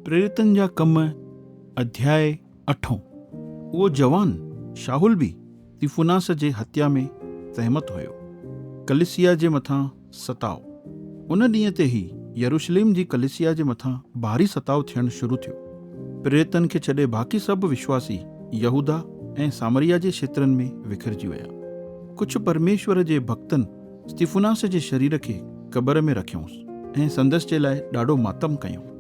प्रेरितन जा कम अध्याय 8। उहो जवान शाहुल बि तिफुनास जे हत्या में सहमत हुयो। कलिसिया जे मथां सताव। उन ॾींहं ते ई यरूशलेम जी कलिसिया जे मथां भारी सताव थियणु शुरू थियो। प्रेरितन खे छॾे बाक़ी सभु विश्वासी यहूदा ऐं सामरिया जे क्षेत्रनि में विखिरजी विया। कुझु परमेश्वर जे भक्तनि स्तिफुनास जे शरीर खे क़बर में रखियऊंसि ऐं संदसि जे लाइ ॾाढो मातम कयूं।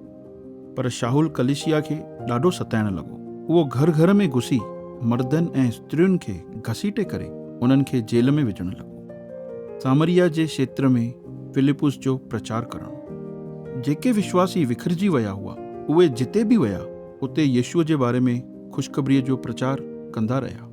पर शाहुल कलिसिया खे ॾाढो सताइण लॻो। उहो घर घर में घुसी मर्दनि ऐं स्त्रियुनि खे घसीटे करे उन्हनि खे जेल में विझणु लॻो। सामरिया जे क्षेत्र में फिलिपुस जो प्रचार करणु। जेके विश्वासी विखिरजी विया हुआ उहे जिते बि विया उते यीशुअ जे बारे में ख़ुशख़बरीअ जो प्रचार कंदा रहिया।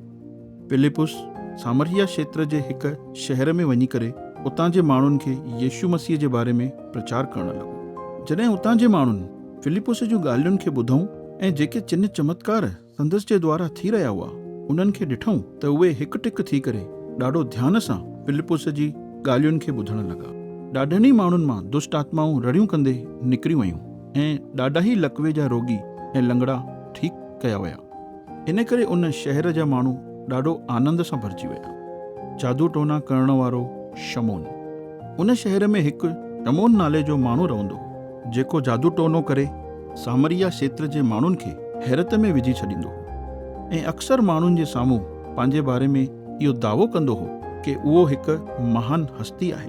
फिलिपुस सामरिया क्षेत्र जे हिकु शहर में वञी करे उतां जे माण्हुनि खे यीशु मसीह जे बारे में प्रचार करणु लॻो। जॾहिं उतां जे माण्हुनि फिलिपुस जूं ॻाल्हियुनि खे ॿुधऊं ऐं जेके चिन्ह चमत्कार संदसि जे द्वारा थी रहिया हुआ उन्हनि खे ॾिठऊं त उहे हिकु टिक थी करे ॾाढो ध्यान सां फिलिपुस जी ॻाल्हियुनि खे ॿुधणु लॻा। ॾाढनि ई माण्हुनि मां दुष्ट आत्माऊं रड़ियूं कंदे निकिरी वयूं ऐं ॾाढा ई लकवे जा रोगी ऐं लंगड़ा ठीकु कया विया। इन करे उन शहर जा माण्हू ॾाढो आनंद सां भरिजी विया। जादू टोना करण वारो शमोन। उन शहर में हिकु शमोन नाले जो माण्हू रहंदो हो जेको जादू टोनो करे सामरिया क्षेत्र जे माण्हुनि खे हैरत में विझी छॾींदो हो ऐं अक्सर माण्हुनि जे साम्हूं पंहिंजे बारे में इहो दावो कंदो हो कि उहो हिकु महान हस्ती आहे।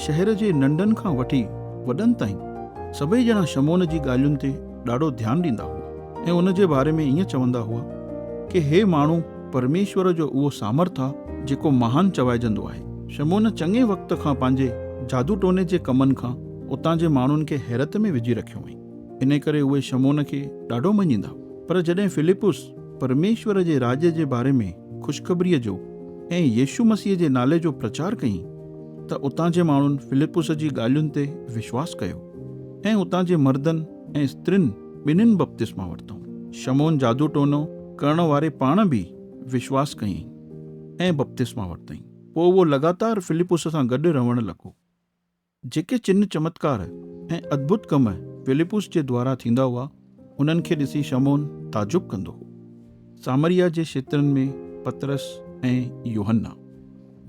शहर जे नंढनि खां वठी वॾनि ताईं सभई ॼणा शमोन जी ॻाल्हियुनि ते ॾाढो ध्यानु ॾींदा हुआ ऐं उन जे बारे में ईअं चवंदा हुआ कि हे माण्हू परमेश्वर जो उहो सामर्थ आहे जेको महान चवाइजंदो आहे। शमोन चङे वक़्त खां पंहिंजे जादू टोने जे कमनि खां उतां जे माण्हुनि खे हैरत में विझी रखियो हुई। इन करे उहे शमोन खे ॾाढो मञींदा। पर जॾहिं फिलिपुस परमेश्वर जे राज जे बारे में ख़ुशख़बरीअ जो ऐं यीशु मसीह जे नाले जो प्रचार कयईं त उतां जे माण्हुनि फिलिपुस जी ॻाल्हियुनि ते विश्वास कयो ऐं उतां जे मर्दनि ऐं स्त्रियुनि ॿिन्हिनि बपतिस्मा वरितऊं। शमोन जादू टोनो करण वारे पाण बि विश्वास कयईं ऐं बपतिस्मा वरितईं। पोइ उहो लगातार फिलिपुस सां गॾु रहणु लॻो। जेके चिन्ह चमत्कार ऐं अद्भुत कम फिलिपुस जे द्वारा थींदा हुआ उन्हनि खे ॾिसी शमोन ताजुब कंदो हो। सामरिया जे क्षेत्रनि में पतरस ऐं यूहन्ना।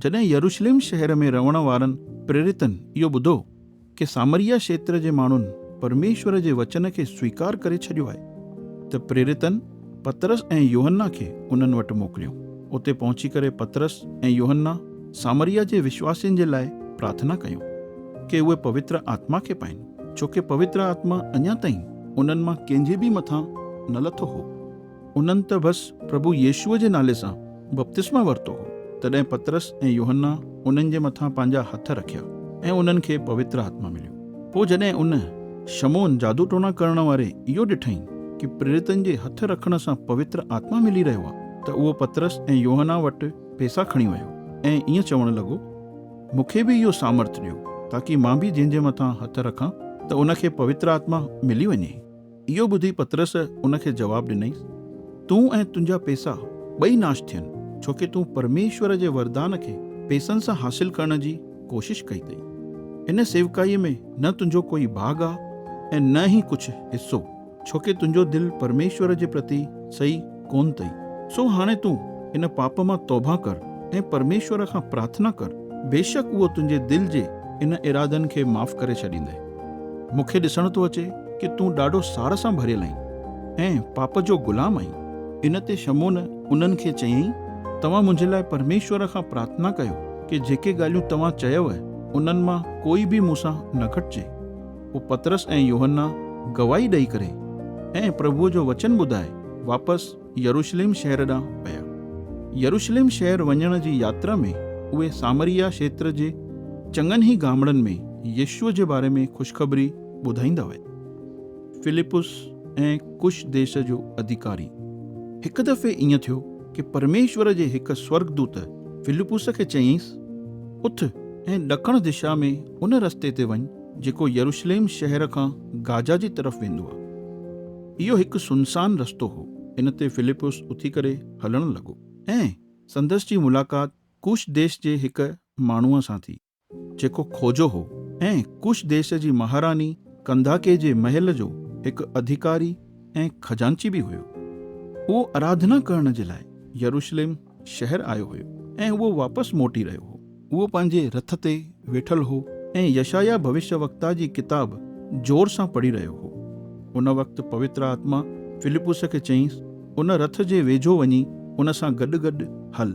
जॾहिं यरूशलेम शहर में रहण वारनि प्रेरितन इहो ॿुधो कि सामरिया क्षेत्र जे माण्हुनि परमेश्वर जे वचन खे स्वीकार करे छॾियो आहे त प्रेरितन पतरस ऐं यूहन्ना खे उन्हनि वटि मोकिलियो। उते पहुची करे पतरस ऐं यूहन्ना सामरिया जे विश्वासियुनि जे लाइ प्रार्थना कयूं कि उहे पवित्र आत्मा खे पाइनि, छोकी पवित्र आत्मा अञा ताईं उन्हनि मां कंहिंजे बि मथां न लथो हो। उन्हनि त बसि प्रभु यीशुअ जे नाले सां बपतिस्मा वरितो हो। तॾहिं पतरस ऐं यूहन्ना उन्हनि जे मथां पंहिंजा हथ रखिया ऐं उन्हनि खे पवित्र आत्मा मिलियो। पोइ जॾहिं उन शमोन जादू टोना करण वारे इहो ॾिठईं कि प्रेरितन जे हथ रखण सां पवित्र आत्मा मिली रहियो आहे त उहो पतरस ऐं यूहन्ना वटि पैसा खणी वियो ऐं ईअं चवणु लॻो, मूंखे बि इहो सामर्थ ॾियो ताकी मां बि जंहिंजे मथां हथ रखां त उनखे पवित्र आत्मा मिली वञे। इहो ॿुधी पतरस उनखे जवाबु ॾिनई, तूं ऐं तुंहिंजा पैसा ॿई नाश थियनि, छोकी तूं परमेश्वर जे वरदान खे पैसनि सां हासिल करण जी कोशिश कई अथई। इन सेवकाईअ में न तुंहिंजो कोई भाग आहे ऐं न ई कुझु हिसो, छोकी तुंहिंजो दिलि परमेश्वर जे प्रति सही कोन अथई। सो हाणे तूं इन पाप मां तौबा कर ऐं परमेश्वर खां प्रार्थना कर। बेशक उहो तुंहिंजे दिलि जे इन इरादनि खे माफ़ करे छॾींदे। मूंखे ॾिसण थो अचे कि तूं ॾाढो सार सां भरियल आहीं ऐं पाप जो ग़ुलाम आहीं। इन ते शमोन उन्हनि खे चयईं, तव्हां मुंहिंजे लाइ परमेश्वर खां प्रार्थना कयो कि जेके ॻाल्हियूं तव्हां चयव उन्हनि मां कोई बि मूंसां न घटिजे। पोइ पतरस ऐं यूहन्ना गवाही ॾेई करे ऐं प्रभुअ जो वचन ॿुधाए वापसि यरूशलेम शहर ॾांहुं विया। यरूशलेम शहर वञण जी यात्रा में उहे सामरिया क्षेत्र जे चङनि ई गामड़नि में यीशुअ जे बारे में ख़ुशख़बरी ॿुधाईंदा विया। फिलिपुस ऐं कुश देश जो अधिकारी। हिकु दफ़े ईअं थियो कि परमेश्वर जे हिकु स्वर्गदूत फिलिपुस खे चयईंसि, उथ ऐं ॾखण दिशा में उन रस्ते ते वञ जेको यरूशलेम शहर खां गाजा जी तरफ़ वेंदो आहे। इहो हिकु सुनसान रस्तो हो। इन ते फिलिपुस उथी करे हलणु लॻो ऐं संदसि जी मुलाक़ात कुश देश जे हिकु माण्हूअ सां थी जेको खोजो हो ऐं कुश देश जी महारानी कंदाके जे महल जो हिकु अधिकारी ऐं खजांची बि हुयो। उहो आराधना करण जे लाइ यरूशलेम शहर आयो हुयो ऐं उहो वापसि मोटी रहियो हो। उहो पंहिंजे रथ ते वेठल हो ऐं यशाया भविष्यवक्ता जी किताब जोर सां पढ़ी रहियो हो। उन वक़्तु पवित्र आत्मा फिलिपुस खे चयईंसि, उन रथ जे वेझो वञी उन सां गॾु गॾु हल।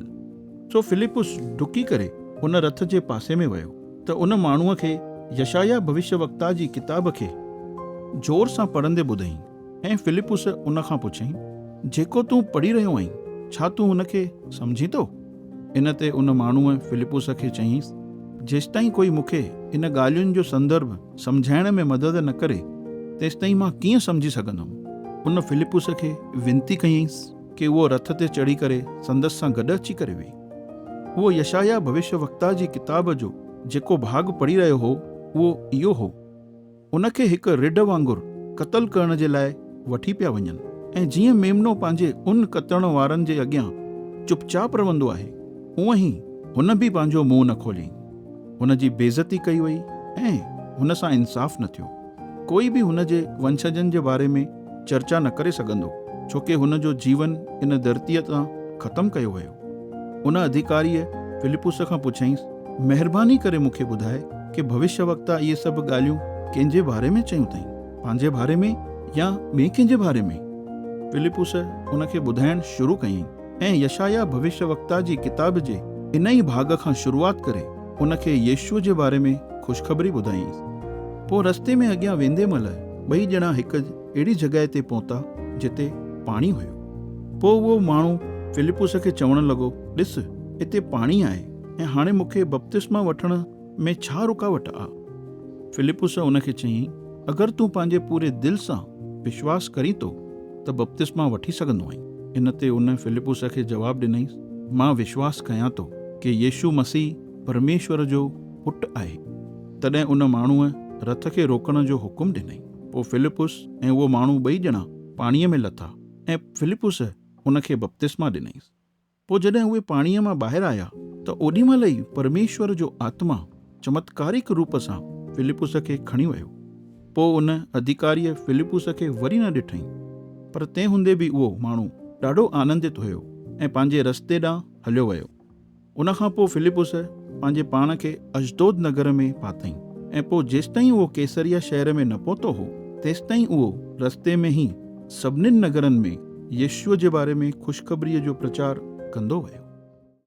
सो फिलिपुस डुकी करे उन रथ जे पासे में वियो त उन माण्हूअ खे यशाया भविष्यवक्ता जी किताब खे जोर सां पढ़ंदे ॿुधईं ऐं फिलिपुस उन खां पुछईं, जेको तूं पढ़ी रहियो आहीं, छा तूं हुनखे सम्झी थो? इन ते उन माण्हूअ फिलिपुस खे चयईंसि, जेसिताईं कोई मूंखे इन ॻाल्हियुनि जो संदर्भ सम्झाइण में मदद न करे तेसिताईं मां कीअं सम्झी सघंदुमि। उन फिलिपुस खे विनती कयईंसि कि उहो रथ ते चढ़ी करे संदसि सां गॾु अची करे वेही। उहो यशाया भविष्यवक्ता जी किताब जो जेको भाग पढ़ी रहियो हो उहो इहो हो, उनखे हिकु रिढ वांगुरु क़तल करण जे लाइ वठी पिया वञनि ऐं जीअं मेमनो पंहिंजे उन कतरण वारनि जे अॻियां चुपचाप रहंदो आहे, उअं ई हुन बि पंहिंजो मुंहुं न खोलियईं। हुन जी बेइज़ती कई वई ऐं हुन सां इंसाफ़ न थियो। कोई बि हुन जे वंशजनि जे बारे में चर्चा न करे सघंदो, छोकी हुन जो जीवन इन धरतीअ तां ख़तमु कयो वियो। उन अधिकारीअ फिलिपुस खां पुछईंसि, महिरबानी करे मूंखे ॿुधाए कि भविष्यवक्ता इहे सभु ॻाल्हियूं कंहिंजे बारे में चयूं अथई, पंहिंजे बारे में या ॿिए कंहिंजे बारे में? फिलिपुस उनखे ॿुधाइण शुरू कयईं ऐं यशाया भविष्यवक्ता जी किताब जे इन ई भाग खां शुरूआत करे उनखे यीशुअ जे बारे में ख़ुशख़बरी ॿुधाईंसि। पोइ रस्ते में अॻियां वेंदे महिल ॿई ॼणा हिकु अहिड़ी जॻहि ते पहुता जिते पाणी हुयो। पोइ उहो माण्हू फिलिपुस खे चवणु लॻो, ॾिस, हिते पाणी आहे ऐं हाणे मूंखे बपतिस्मा वठण में छा रुकावट आहे? फिलिपुस उनखे चयईं, अगरि तूं पंहिंजे पूरे दिलि सां विश्वास करीं थो त बपतिस्मा वठी सघंदो आहीं। इन ते उन फिलिपुस खे जवाबु ॾिनईंसि, मां विश्वास कयां थो कि यीशु मसीह परमेश्वर जो पुटु आहे। तॾहिं उन माण्हूअ रथ खे रोकण जो हुकुम ॾिनई। पोइ फिलिपुस ऐं उहो माण्हू ॿई ॼणा पाणीअ में लथा ऐं फिलिपुस उनखे बपतिस्मा ॾिनईंसि। पोइ जॾहिं उहे पाणीअ मां ॿाहिरि आया त ओॾी महिल ई परमेश्वर जो आत्मा चमत्कारिक रूप सां फिलिपुस खे खणी वियो। पोइ उन अधिकारीअ फिलिपुस खे वरी न ॾिठईं, पर तंहिं हूंदे बि उहो माण्हू ॾाढो आनंदित हुयो ऐं पंहिंजे रस्ते ॾांहुं हलियो वियो। उन खां पोइ फिलिपुस पंहिंजे पाण खे अशदोद नगर में पातईं ऐं पोइ जेसिताईं उहो कैसरिया शहर में न पहुतो हो तेसिताईं उहो रस्ते में ई सभिनीनि नगरनि में यीशुअ जे बारे में ख़ुशख़बरीअ जो प्रचार कंदो वियो।